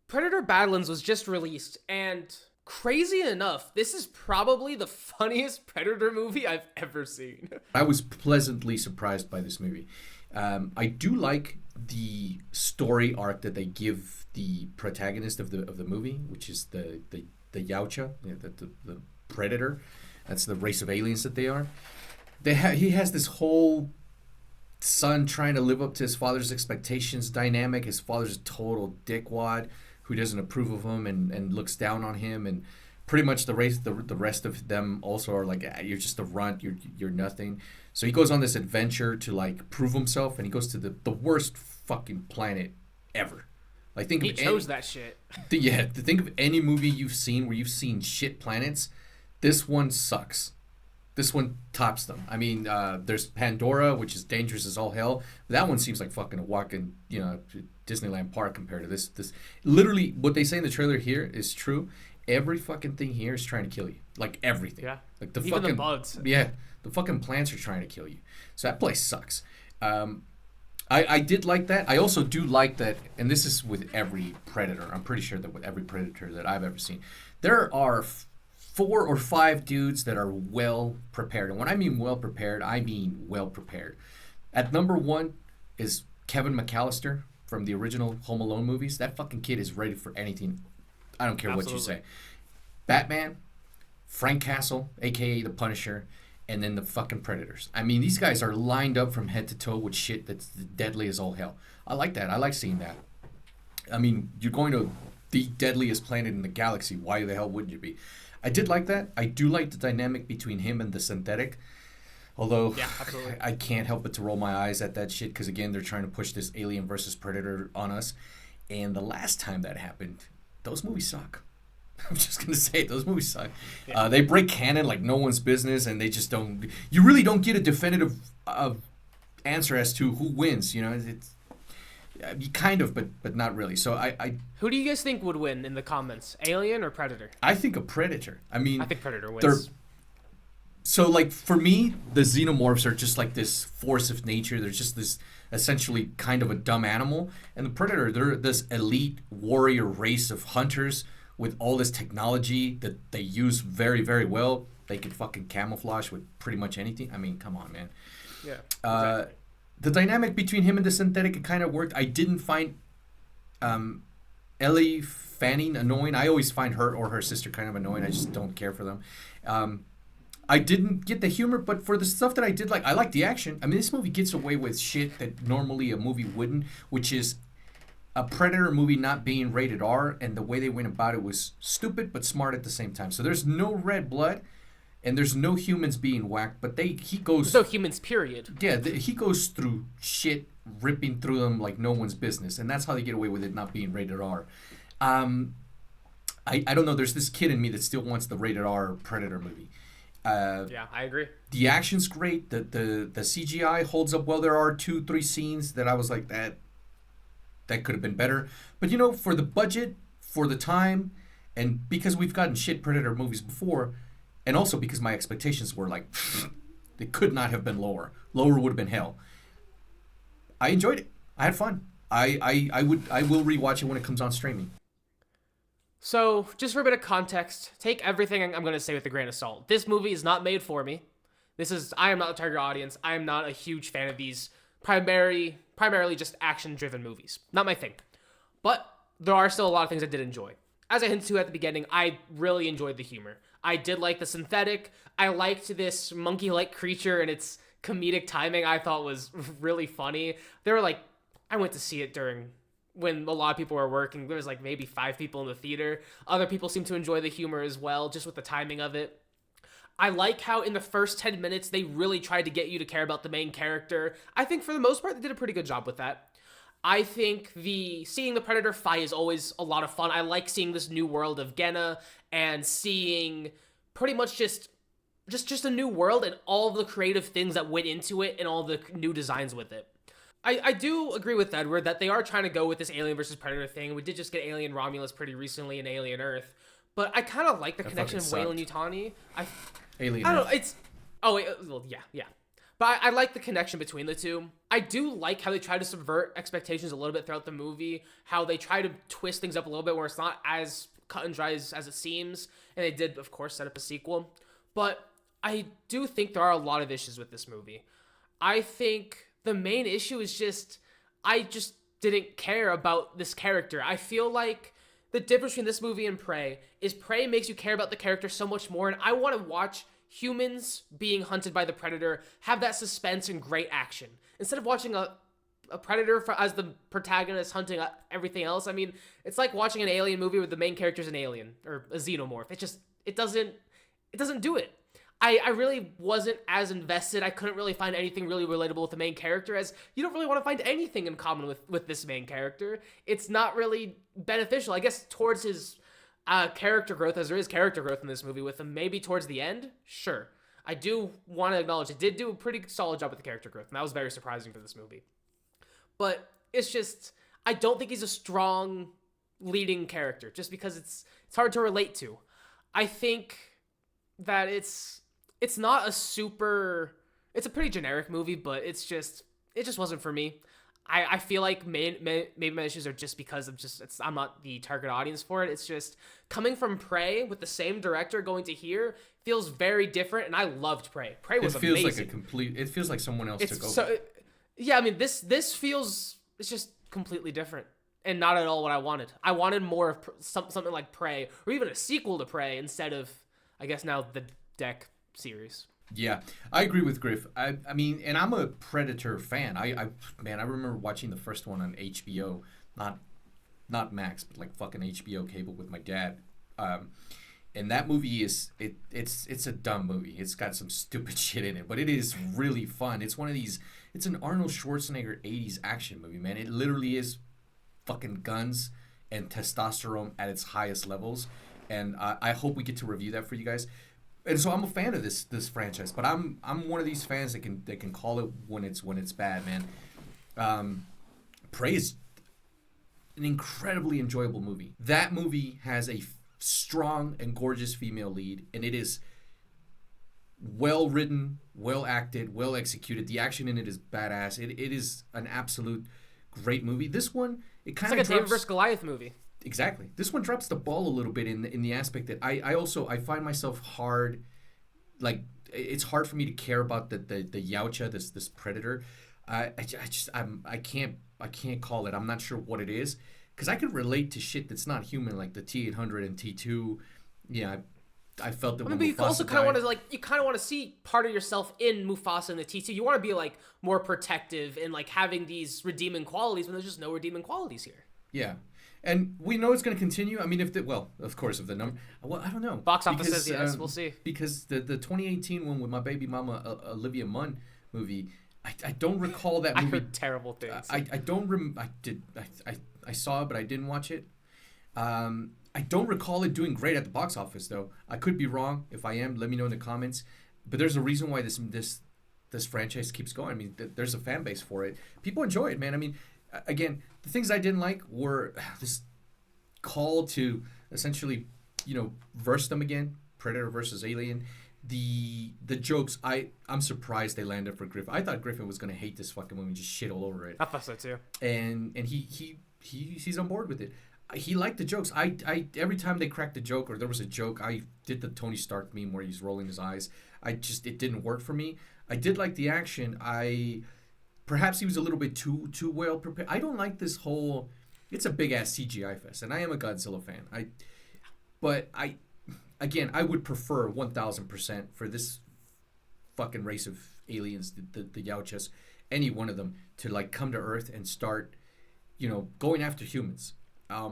Predator Badlands was just released, and crazy enough, this is probably the funniest Predator movie I've ever seen. I was pleasantly surprised by this movie. I do like the story arc that they give the protagonist of the movie, which is the Yautja, the Predator. That's the race of aliens that they are. He has this whole son trying to live up to his father's expectations dynamic. His father's a total dickwad who doesn't approve of him and looks down on him, and pretty much the rest of them also are like, you're just a runt, you're nothing. So he goes on this adventure to like prove himself, and he goes to the worst fucking planet ever. Like he chose that shit. Think of any movie you've seen where you've seen shit planets. This one sucks. This one tops them. I mean, there's Pandora, which is dangerous as all hell. That one seems like fucking a walking, Disneyland park compared to this. Literally, what they say in the trailer here is true. Every fucking thing here is trying to kill you. Like everything. Yeah. Like the Even fucking the bugs. Yeah. The fucking plants are trying to kill you. So that place sucks. I did like that. I also do like that, and this is with every Predator. I'm pretty sure that with every Predator that I've ever seen, there are 4 or 5 dudes that are well prepared. And when I mean well prepared, I mean well prepared. At number 1 is Kevin McAllister from the original Home Alone movies. That fucking kid is ready for anything. I don't care what you say. Batman, Frank Castle, a.k.a. the Punisher, and then the fucking Predators. I mean, these guys are lined up from head to toe with shit that's deadly as all hell. I like that. I like seeing that. I mean, you're going to the deadliest planet in the galaxy. Why the hell wouldn't you be? I did like that. I do like the dynamic between him and the synthetic. Although, yeah, absolutely. I can't help but to roll my eyes at that shit because, again, they're trying to push this Alien versus Predator on us. And the last time that happened, those movies suck. I'm just going to say it. Those movies suck. Yeah. They break canon like no one's business, and they just don't... You really don't get a definitive answer as to who wins. It's kind of, but not really. So I Who do you guys think would win in the comments? Alien or Predator? I think a Predator. I mean... I think Predator wins. So, like, for me, the xenomorphs are just like this force of nature. They're just this essentially kind of a dumb animal. And the Predator, they're this elite warrior race of hunters with all this technology that they use very, very well. They can fucking camouflage with pretty much anything. I mean, come on, man. Yeah. Exactly. The dynamic between him and the synthetic, it kind of worked. I didn't find Ellie Fanning annoying. I always find her or her sister kind of annoying. I just don't care for them. I didn't get the humor, but for the stuff that I did like, I like the action. I mean, this movie gets away with shit that normally a movie wouldn't, which is a Predator movie not being rated R, and the way they went about it was stupid but smart at the same time. So there's no red blood, and there's no humans being whacked, but he goes... There's no humans, period. Yeah, he goes through shit, ripping through them like no one's business, and that's how they get away with it not being rated R. I don't know, there's this kid in me that still wants the rated R Predator movie. Yeah, I agree. The action's great. The CGI holds up well. There are 2-3 scenes that I was like, that could have been better. But for the budget, for the time, and because we've gotten shit Predator movies before, and also because my expectations were like, they could not have been lower. Lower would have been hell. I enjoyed it. I had fun. I will rewatch it when it comes on streaming. So, just for a bit of context, take everything I'm going to say with a grain of salt. This movie is not made for me. I am not the target audience. I am not a huge fan of these primarily just action-driven movies. Not my thing. But there are still a lot of things I did enjoy. As I hinted to at the beginning, I really enjoyed the humor. I did like the synthetic. I liked this monkey-like creature and its comedic timing I thought was really funny. I went to see it when a lot of people were working. There was maybe 5 people in the theater. Other people seemed to enjoy the humor as well, just with the timing of it. I like how in the first 10 minutes, they really tried to get you to care about the main character. I think for the most part, they did a pretty good job with that. I think seeing the Predator fight is always a lot of fun. I like seeing this new world of Genna and seeing pretty much just a new world and all of the creative things that went into it and all the new designs with it. I do agree with Edward that they are trying to go with this Alien versus Predator thing. We did just get Alien Romulus pretty recently and Alien Earth. But I kind of like the connection of Weyland-Yutani. Alien I don't Earth. know. It's... Oh, wait, well, yeah. But I like the connection between the two. I do like how they try to subvert expectations a little bit throughout the movie, how they try to twist things up a little bit where it's not as cut and dry as it seems. And they did, of course, set up a sequel. But I do think there are a lot of issues with this movie. I think the main issue is I just didn't care about this character. I feel like the difference between this movie and Prey is Prey makes you care about the character so much more, and I want to watch humans being hunted by the Predator have that suspense and great action. Instead of watching a Predator as the protagonist hunting everything else, I mean, it's like watching an alien movie where the main character is an alien or a xenomorph. It doesn't do it. I really wasn't as invested. I couldn't really find anything really relatable with the main character, as you don't really want to find anything in common with this main character. It's not really beneficial, I guess, towards his character growth, as there is character growth in this movie with him, maybe towards the end. Sure. I do want to acknowledge it did do a pretty solid job with the character growth, and that was very surprising for this movie. But it's just, I don't think he's a strong leading character, just because it's hard to relate to. I think that it's not it's a pretty generic movie, but it just wasn't for me. I feel like maybe my issues are just because of I'm not the target audience for it. It's just coming from Prey with the same director going to here feels very different, and I loved Prey. Prey was amazing. It feels like someone else took over. Yeah, I mean, this feels, it's just completely different and not at all what I wanted. I wanted more of something like Prey, or even a sequel to Prey instead of, I guess now, the Deck series. Yeah, I agree with Griff. I mean, and I'm a Predator fan. I remember watching the first one on HBO, not Max, but like fucking HBO cable with my dad. And that movie it's a dumb movie. It's got some stupid shit in it, but it is really fun. It's it's an Arnold Schwarzenegger 80s action movie, man. It literally is fucking guns and testosterone at its highest levels. And I hope we get to review that for you guys. And so I'm a fan of this franchise, but I'm one of these fans that can call it when it's bad, man. Prey is an incredibly enjoyable movie. That movie has a strong and gorgeous female lead, and it is well written, well acted, well executed. The action in it is badass. It is an absolute great movie. This one, it's like a David vs. Goliath movie. Exactly. This one drops the ball a little bit in the aspect that I find myself hard, like it's hard for me to care about the Yautja, this predator. I can't call it. I'm not sure what it is, because I could relate to shit that's not human, like the T-800 and T2. Yeah, I felt that. But you also kind of want to see part of yourself in Mufasa and the T2. You want to be like more protective and like having these redeeming qualities when there's just no redeeming qualities here. Yeah. And we know it's going to continue. I mean, of course, if the number... Well, I don't know. Box office says yes. We'll see. Because the 2018 one with my baby mama, Olivia Munn movie, I don't recall that movie. I heard terrible things. I saw it, but I didn't watch it. I don't recall it doing great at the box office, though. I could be wrong. If I am, let me know in the comments. But there's a reason why this franchise keeps going. I mean, there's a fan base for it. People enjoy it, man. I mean... Again, the things I didn't like were this call to essentially, verse them again, Predator versus Alien. The jokes, I'm surprised they landed for Griffin. I thought Griffin was gonna hate this fucking movie and just shit all over it. I thought so too. And he's on board with it. He liked the jokes. I every time they cracked a joke or there was a joke, I did the Tony Stark meme where he's rolling his eyes. It didn't work for me. I did like the action. Perhaps he was a little bit too well prepared. I don't like this whole... It's a big-ass CGI fest, and I am a Godzilla fan. But I would prefer 1,000% for this fucking race of aliens, the Yautjas, any one of them, to like come to Earth and start, going after humans.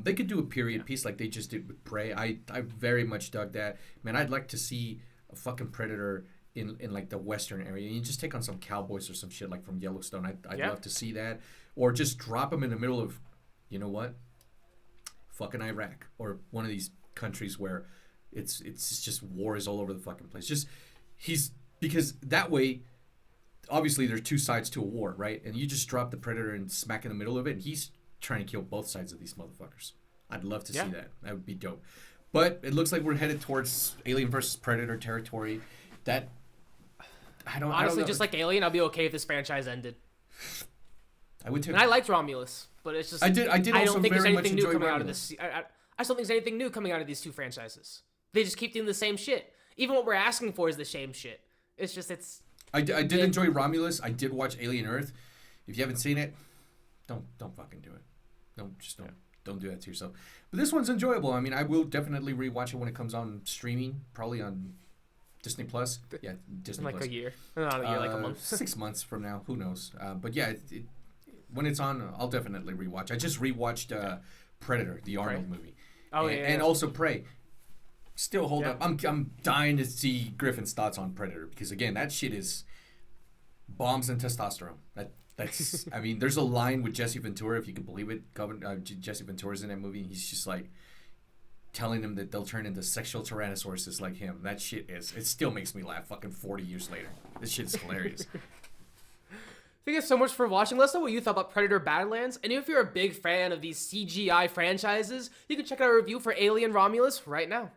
They could do a period piece like they just did with Prey. I very much dug that. Man, I'd like to see a fucking Predator... In like the western area, you just take on some cowboys or some shit like from Yellowstone. I'd love to see that, or just drop them in the middle of, fucking Iraq or one of these countries where it's just wars all over the fucking place. Because that way, obviously there's two sides to a war, right? And you just drop the Predator and smack in the middle of it, and he's trying to kill both sides of these motherfuckers. I'd love to see that. That would be dope. But it looks like we're headed towards Alien versus Predator territory. I don't Honestly, know. just like Alien, I'd be okay if this franchise ended. I would too. And I liked Romulus, but it's just I did I also don't think there's very much anything new enjoy coming out of Romulus. this. I just don't think there's anything new coming out of these two franchises. They just keep doing the same shit. Even what we're asking for is the same shit. It's just I did enjoy Romulus. I did watch Alien Earth. If you haven't seen it, don't fucking do it. Don't do that to yourself. But this one's enjoyable. I mean, I will definitely rewatch it when it comes on streaming, probably on Disney Plus. Yeah, Disney like Plus. a year, not a year, like a month. 6 months from now, who knows? But yeah, when it's on, I'll definitely rewatch. I just rewatched Predator, the Arnold movie. Oh and also Prey. Still hold Yeah. up. I'm dying to see Griffin's thoughts on Predator because again, that shit is bombs and testosterone. That's I mean, there's a line with Jesse Ventura, if you can believe it. Jesse Ventura's in that movie. He's just like telling them that they'll turn into sexual tyrannosauruses like him. That shit it still makes me laugh. Fucking 40 years later, this shit is hilarious. Thank you so much for watching. Let us know what you thought about Predator Badlands. And if you're a big fan of these CGI franchises, you can check out our review for Alien Romulus right now.